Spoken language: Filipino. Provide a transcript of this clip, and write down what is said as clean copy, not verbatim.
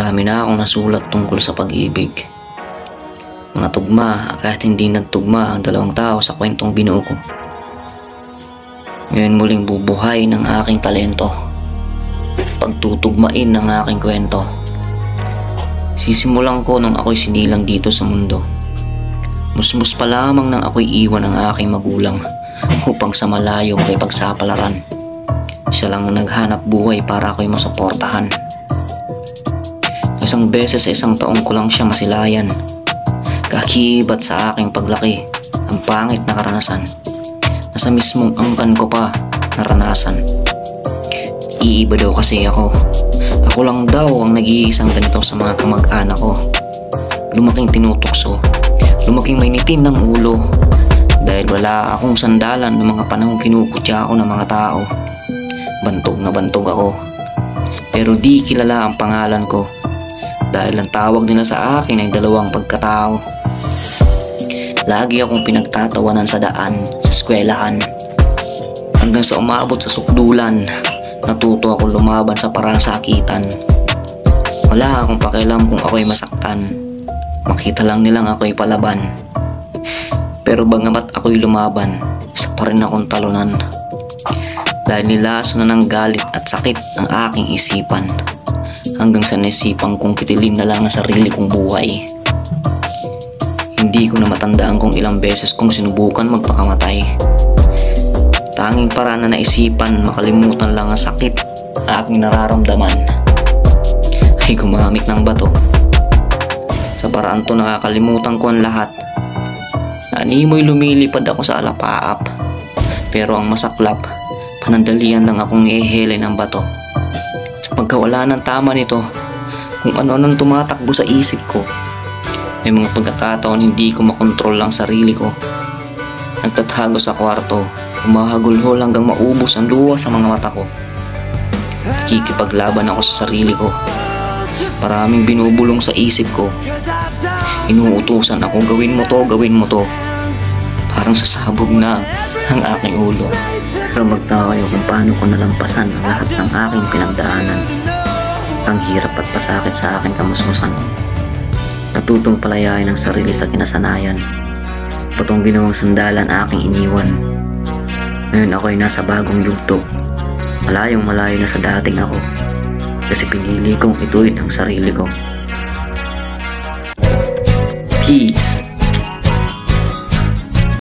Marami na akong nasulat tungkol sa pag-ibig. Mga tugma kahit hindi nagtugma ang dalawang tao sa kwentong binuo ko. Ngayon muling bubuhay ng aking talento. Pagtutugmain ng aking kwento. Sisimulan ko nung ako'y sinilang dito sa mundo. Musmus pa lamang nang ako'y iwan ng aking magulang upang sa malayo may pagsapalaran. Siya lang ang naghanap buhay para ako'y masuportahan. Isang beses sa isang taong ko lang siya masilayan. Kakibat sa aking paglaki ang pangit na karanasan. Nasa mismong angkan ko pa naranasan. Iiba daw kasi ako. Ako lang daw ang nag-iisang ganito sa mga kamag-anak ko. Lumaking tinutokso. Lumaking mainitin ng ulo. Dahil wala akong sandalan ng mga panahong kinukutya ako ng mga tao. Bantog na bantog ako. Pero di kilala ang pangalan ko. Dahil ang tawag nila sa akin ay dalawang pagkatao. Lagi akong pinagtatawanan sa daan, sa eskwelahan. Hanggang sa umabot sa sukdulan, natuto ako lumaban sa parang sakitan. Wala akong pakialam kung ako'y masaktan. Makita lang nilang ako'y palaban. Pero bagamat ako'y lumaban, isa pa rin akong talunan. Dahil nilaso na ng galit at sakit ang aking isipan. Hanggang sa naisipan kong kitilin na lang ang sarili kong buhay. Hindi ko na matandaan kung ilang beses kong sinubukan magpakamatay. Tanging paraan na naisipan makalimutan lang ang sakit na aking nararamdaman ay gumamit ng bato. Sa paraan to nakakalimutan ko ang lahat. Animoy lumilipad ako sa alapaap. Pero ang masaklap, panandalian lang akong ihehele ng bato. Pagkawala ng tama nito, kung ano-anong tumatakbo sa isip ko. May mga pagkakataon hindi ko makontrol ang sarili ko. Nagtatago sa kwarto, humahagulhol hanggang maubos ang luha sa mga mata ko. Nakikipaglaban ako sa sarili ko. Maraming binubulong sa isip ko. Inuutusan ako, gawin mo to, gawin mo to. Parang sasabog na ang aking ulo. Pero magtaka kayo kung paano ko nalampasan ang lahat ng aking pinagdaanan. Ang hirap at pasakit sa aking kamusmusan. Natutong palayain ang sarili sa kinasanayan. Patong ginawang sandalan aking iniwan. Ngayon ako'y nasa bagong yugto. Malayong malayo na sa dating ako. Kasi pinili kong ituwid ang sarili ko. Peace.